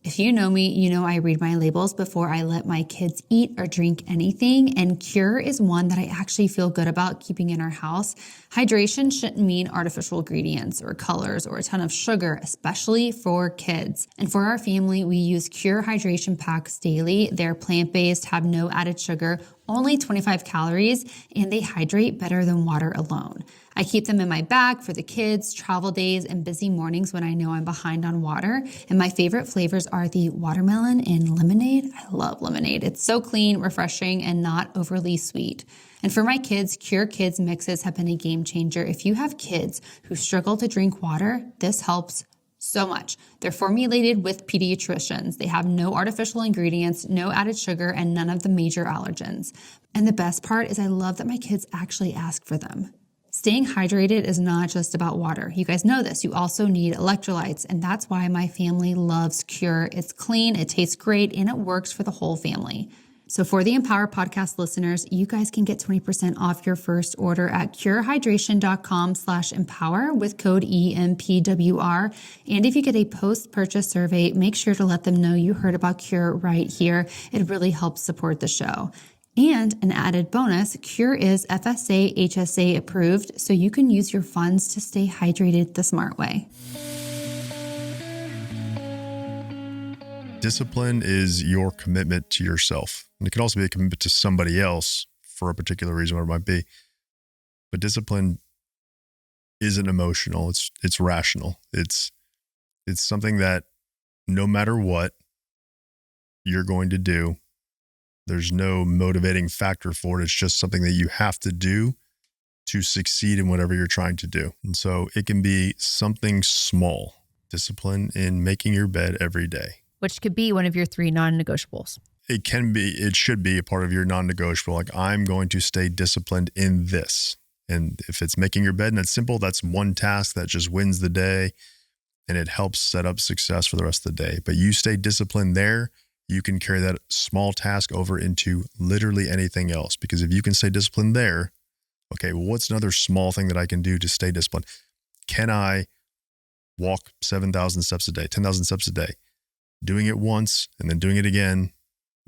C: If you know me, you know I read my labels before I let my kids eat or drink anything, and Cure is one that I actually feel good about keeping in our house. Hydration shouldn't mean artificial ingredients or colors or a ton of sugar, especially for kids. And for our family, we use Cure hydration packs daily. They're plant-based, have no added sugar, only 25 calories, and they hydrate better than water alone. I keep them in my bag for the kids, travel days, and busy mornings when I know I'm behind on water. And my favorite flavors are the watermelon and lemonade. I love lemonade. It's so clean, refreshing, and not overly sweet. And for my kids, Cure Kids mixes have been a game changer. If you have kids who struggle to drink water, this helps so much. They're formulated with pediatricians. They have no artificial ingredients, no added sugar, and none of the major allergens. And the best part is I love that my kids actually ask for them. Staying hydrated is not just about water. You guys know this. You also need electrolytes, and that's why my family loves Cure. It's clean, it tastes great, and it works for the whole family. So for the Empower Podcast listeners, you guys can get 20% off your first order at curehydration.com/empower with code EMPWR. And if you get a post-purchase survey, make sure to let them know you heard about Cure right here. It really helps support the show. And an added bonus, Cure is FSA HSA approved, so you can use your funds to stay hydrated the smart way.
B: Discipline is your commitment to yourself. And it can also be a commitment to somebody else for a particular reason, whatever it might be. But discipline isn't emotional. It's rational. It's something that no matter what you're going to do, there's no motivating factor for it. It's just something that you have to do to succeed in whatever you're trying to do. And so it can be something small. Discipline in making your bed every day.
A: Which could be one of your 3 non-negotiables.
B: It should be a part of your non-negotiable. Like, I'm going to stay disciplined in this. And if it's making your bed and it's simple, that's one task that just wins the day and it helps set up success for the rest of the day. But you stay disciplined there, you can carry that small task over into literally anything else. Because if you can stay disciplined there, okay, well, what's another small thing that I can do to stay disciplined? Can I walk 7,000 steps a day, 10,000 steps a day? Doing it once and then doing it again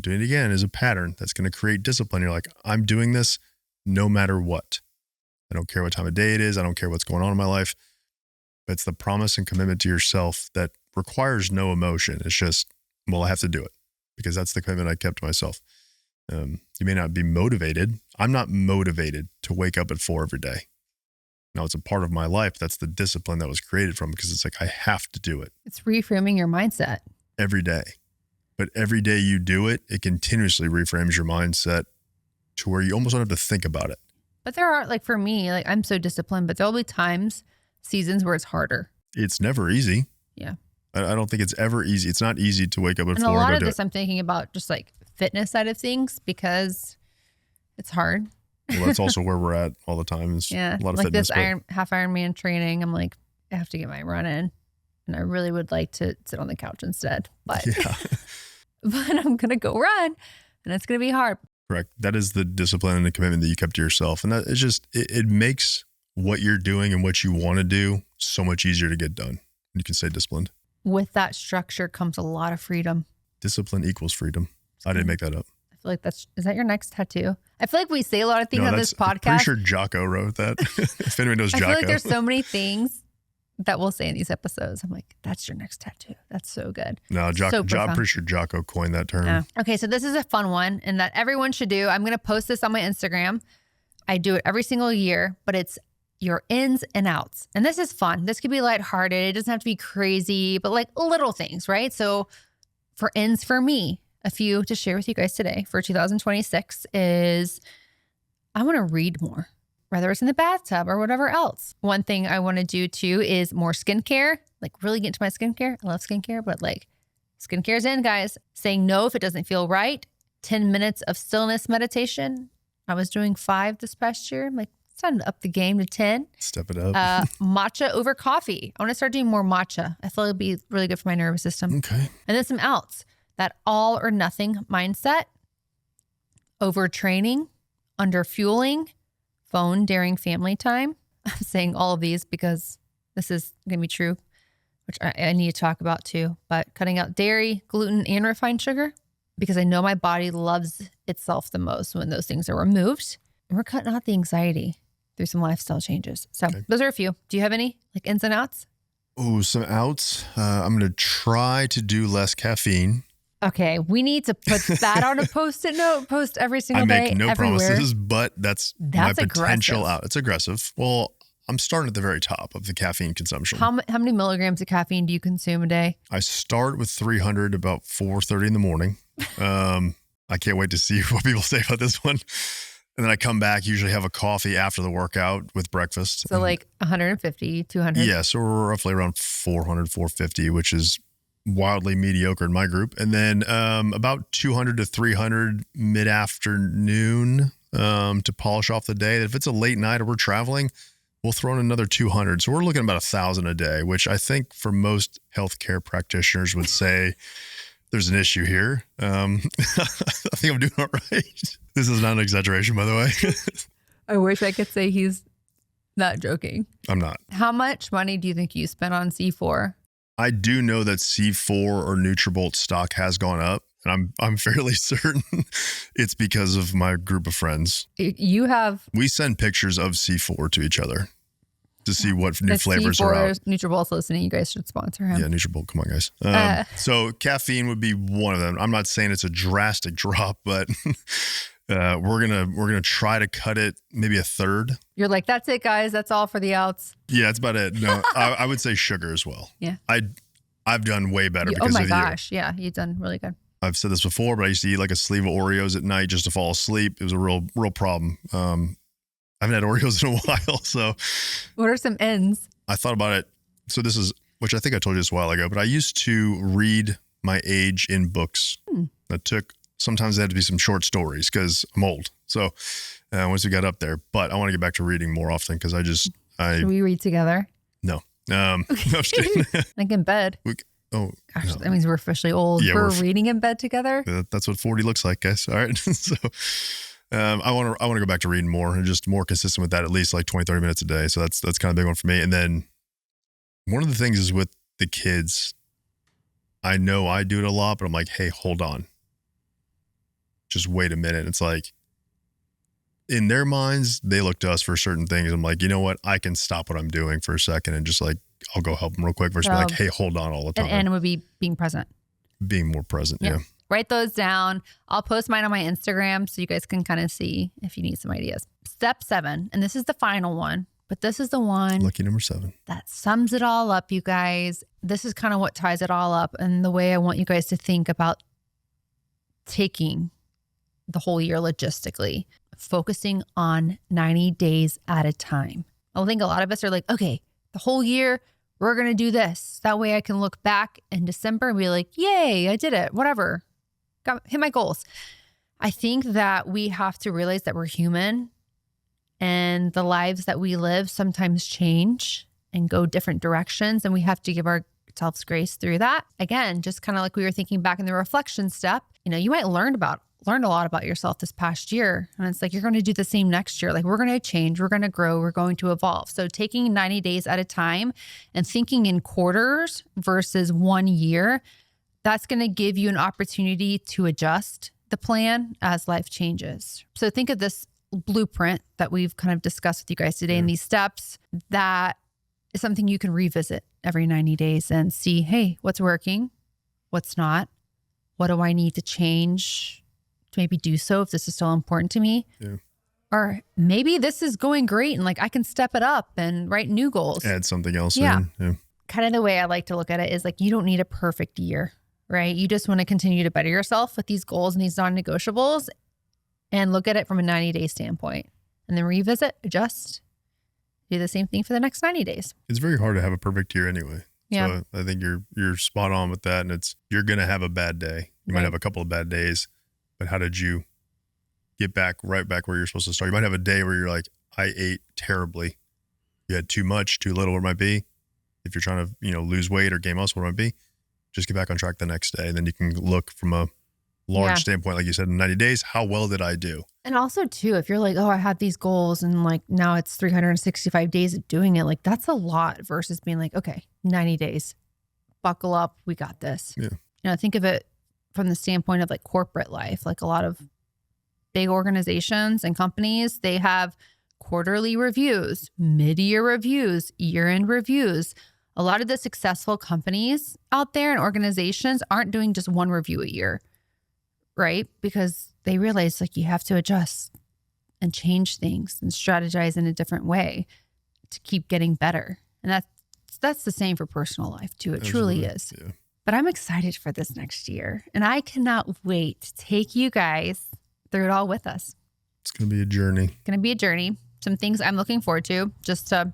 B: is a pattern that's going to create discipline. You're like, I'm doing this no matter what. I don't care what time of day it is. I don't care what's going on in my life. But it's the promise and commitment to yourself that requires no emotion. It's just, well, I have to do it because that's the commitment I kept to myself. You may not be motivated. I'm not motivated to wake up at 4 every day. Now, it's a part of my life. That's the discipline that was created from, because it's like, I have to do it.
A: It's reframing your mindset.
B: Every day. But every day you do it, it continuously reframes your mindset to where you almost don't have to think about it.
A: But there are, like, for me, like, I'm so disciplined, but there'll be seasons where it's harder.
B: It's never easy.
A: Yeah.
B: I don't think it's ever easy. It's not easy to wake up at 4
A: and a lot
B: and
A: of
B: go
A: this, I'm thinking about just like fitness side of things because it's hard.
B: Well, that's also where we're at all the time. Is
A: Yeah.
B: a lot of
A: like
B: fitness.
A: this half Ironman training, I'm like, I have to get my run in. And I really would like to sit on the couch instead. But,
B: Yeah.
A: but I'm going to go run and it's going to be hard.
B: Correct. That is the discipline and the commitment that you kept to yourself. And that it's just, it makes what you're doing and what you want to do so much easier to get done. You can stay disciplined.
A: With that structure comes a lot of freedom.
B: Discipline equals freedom. I didn't make that up.
A: I feel like is that your next tattoo? I feel like we say a lot of things on this podcast.
B: I'm pretty sure Jocko wrote that. If anyone knows Jocko.
A: I feel like there's so many things that we'll say in these episodes. I'm like, that's your next tattoo. That's so good.
B: No, I'm pretty sure Jocko coined that term.
A: Yeah. Okay, so this is a fun one and that everyone should do. I'm going to post this on my Instagram. I do it every single year, but it's your ins and outs. And this is fun. This could be lighthearted. It doesn't have to be crazy, but like little things, right? So for ins for me, a few to share with you guys today for 2026 is I want to read more, whether it's in the bathtub or whatever else. One thing I want to do too is more skincare, like really get into my skincare. I love skincare, but like skincare's in, guys. Saying no if it doesn't feel right. 10 minutes of stillness meditation. I was doing 5 this past year. I'm like, it's time to up the game to 10.
B: Step it up.
A: Matcha over coffee. I want to start doing more matcha. I feel it'd be really good for my nervous system.
B: Okay.
A: And then some outs. That all or nothing mindset, overtraining, underfueling, phone during family time. I'm saying all of these because this is going to be true, which I need to talk about too. But cutting out dairy, gluten, and refined sugar because I know my body loves itself the most when those things are removed. And we're cutting out the anxiety through some lifestyle changes. So Those are a few. Do you have any like ins and outs?
B: Oh, some outs. I'm going to try to do less caffeine.
A: Okay, we need to put that on a Post-it note, post every single day,
B: I make no
A: everywhere.
B: promises, but that's my potential
A: aggressive.
B: out. It's aggressive. Well, I'm starting at the very top of the caffeine consumption.
A: How many milligrams of caffeine do you consume a day?
B: I start with 300 about 4:30 in the morning. I can't wait to see what people say about this one. And then I come back, usually have a coffee after the workout with breakfast.
A: So like 150, 200?
B: Yeah, so we're roughly around 400, 450, which is wildly mediocre in my group. And then about 200 to 300 mid-afternoon to polish off the day. If it's a late night or we're traveling, we'll throw in another 200. So we're looking at about 1,000 a day, which I think for most healthcare practitioners would say there's an issue here. I think I'm doing all right. This is not an exaggeration, by the way.
A: I wish I could say he's not joking.
B: I'm not.
A: How much money do you think you spent on C4?
B: I do know that C4 or Nutrabolt stock has gone up, and I'm fairly certain it's because of my group of friends.
A: You have...
B: We send pictures of C4 to each other. to see what new
A: If
B: flavors are out.
A: NutriBullet's listening, you guys should sponsor him.
B: Yeah, NutriBullet, come on, guys. So caffeine would be one of them. I'm not saying it's a drastic drop, but we're gonna try to cut it maybe a third.
A: You're like, that's it, guys. That's all for the outs.
B: Yeah, that's about it. No, I would say sugar as well.
A: Yeah.
B: I've done way better because
A: oh my
B: of
A: gosh. Yeah, you've done really good.
B: I've said this before, but I used to eat like a sleeve of Oreos at night just to fall asleep. It was a real problem. I haven't had Oreos in a while, so.
A: What are some ends?
B: I thought about it. So this is, which I think I told you this a while ago, but I used to read my age in books. Sometimes there had to be some short stories because I'm old. So once we got up there, but I want to get back to reading more often because
A: Should we read together?
B: No. No, I'm just kidding.
A: Like in bed.
B: Gosh,
A: no. That means we're officially old.
B: Yeah,
A: we're reading in bed together.
B: That's what 40 looks like, guys. All right. So I want to go back to reading more and just more consistent with that, at least like 20, 30 minutes a day. So that's kind of a big one for me. And then one of the things is with the kids, I know I do it a lot, but I'm like, hey, hold on. Just wait a minute. It's like in their minds, they look to us for certain things. I'm like, you know what? I can stop what I'm doing for a second and just like, I'll go help them real quick versus be like, hey, hold on all the time.
A: And would be being present.
B: Being more present. Yeah.
A: Write those down. I'll post mine on my Instagram so you guys can kind of see if you need some ideas. Step 7, and this is the final one, but this is the one.
B: Lucky number 7.
A: That sums it all up, you guys. This is kind of what ties it all up and the way I want you guys to think about taking the whole year logistically, focusing on 90 days at a time. I think a lot of us are like, okay, the whole year, we're going to do this. That way I can look back in December and be like, yay, I did it, whatever. Hit my goals. I think that we have to realize that we're human and the lives that we live sometimes change and go different directions. And we have to give ourselves grace through that. Again, just kind of like we were thinking back in the reflection step, you might learn a lot about yourself this past year. And it's like, you're going to do the same next year. Like we're going to change, we're going to grow, we're going to evolve. So taking 90 days at a time and thinking in quarters versus 1 year, that's going to give you an opportunity to adjust the plan as life changes. So think of this blueprint that we've kind of discussed with you guys today in these steps. That is something you can revisit every 90 days and see, hey, what's working? What's not? What do I need to change to maybe do so if this is still important to me?
B: Yeah.
A: Or maybe this is going great and like I can step it up and write new goals.
B: Add something else in. Yeah.
A: Kind of the way I like to look at it is like, you don't need a perfect year, right? You just want to continue to better yourself with these goals and these non-negotiables and look at it from a 90-day standpoint and then revisit, adjust, do the same thing for the next 90 days.
B: It's very hard to have a perfect year anyway.
A: Yeah.
B: So I think you're spot on with that. And you're going to have a bad day. You might have a couple of bad days, but how did you get right back where you're supposed to start? You might have a day where you're like, I ate terribly. You had too much, too little, where it might be. If you're trying to, lose weight or gain muscle, where it might be, just get back on track the next day. And then you can look from a large standpoint, like you said, in 90 days, how well did I do?
A: And also too, if you're like, oh, I have these goals and like now it's 365 days of doing it, like that's a lot versus being like, okay, 90 days, buckle up, we got this.
B: Yeah.
A: Think of it from the standpoint of like corporate life, like a lot of big organizations and companies, they have quarterly reviews, mid-year reviews, year-end reviews. A lot of the successful companies out there and organizations aren't doing just one review a year, right? Because they realize like you have to adjust and change things and strategize in a different way to keep getting better. And that's the same for personal life too. It truly is.
B: Yeah.
A: But I'm excited for this next year and I cannot wait to take you guys through it all with us.
B: It's going to be a journey.
A: Some things I'm looking forward to just to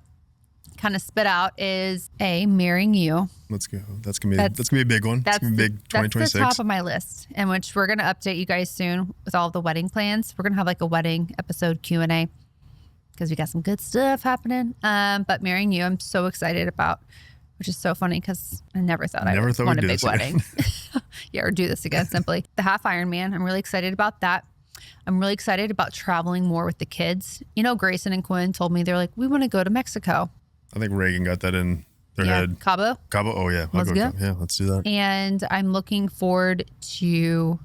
A: kind of spit out is marrying you.
B: Let's go. That's gonna be a big one. That's gonna be big 2026.
A: That's the top of my list, in which we're gonna update you guys soon with all the wedding plans. We're gonna have like a wedding episode Q&A because we got some good stuff happening. But marrying you, I'm so excited about, which is so funny because I never thought I'd want a big wedding. Yeah, or do this again simply. The half Ironman, I'm really excited about that. I'm really excited about traveling more with the kids. Grayson and Quinn told me, they're like, we want to go to Mexico.
B: I think Reagan got that in their head.
A: Cabo.
B: Oh yeah.
A: Let's go.
B: Yeah, let's do that.
A: And I'm looking forward to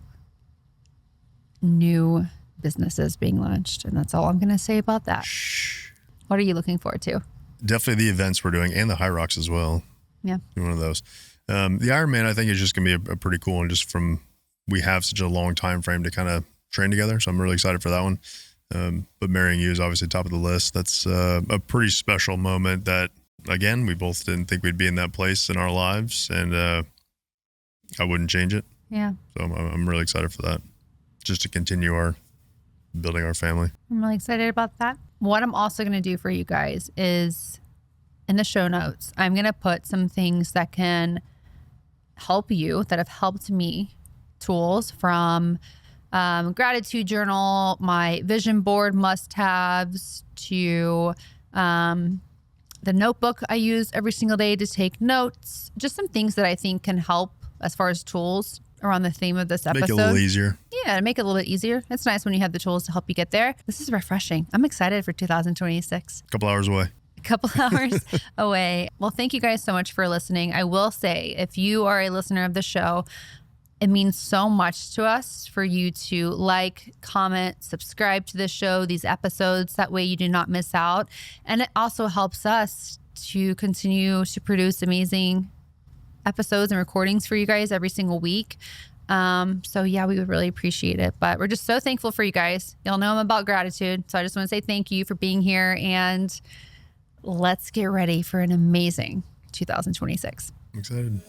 A: new businesses being launched. And that's all I'm going to say about that.
B: Shh.
A: What are you looking forward to?
B: definitely the events we're doing and the high rocks as well.
A: Yeah.
B: One of those. The Ironman, I think, is just going to be a pretty cool one, just from we have such a long time frame to kind of train together. So I'm really excited for that one. But marrying you is obviously top of the list. That's a pretty special moment that, again, we both didn't think we'd be in that place in our lives, and I wouldn't change it.
A: Yeah.
B: So I'm really excited for that, just to continue building our family.
A: I'm really excited about that. What I'm also going to do for you guys is in the show notes, I'm going to put some things that can help you, that have helped me, tools from gratitude journal, my vision board must-haves, to the notebook I use every single day to take notes, just some things that I think can help as far as tools around the theme of this episode.
B: Make it a little easier.
A: Yeah, to make it a little bit easier. It's nice when you have the tools to help you get there. This is refreshing. I'm excited for 2026.
B: A couple hours away.
A: A couple hours away. Well, thank you guys so much for listening. I will say, if you are a listener of the show, it means so much to us for you to like, comment, subscribe to the show, these episodes. That way you do not miss out. And it also helps us to continue to produce amazing episodes and recordings for you guys every single week. So yeah, we would really appreciate it. But we're just so thankful for you guys. Y'all know I'm about gratitude. So I just want to say thank you for being here, and let's get ready for an amazing 2026.
B: I'm excited.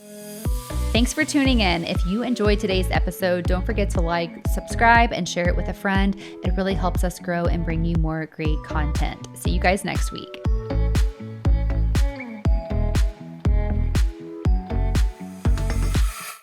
C: Thanks for tuning in. If you enjoyed today's episode, don't forget to like, subscribe, and share it with a friend. It really helps us grow and bring you more great content. See you guys next week.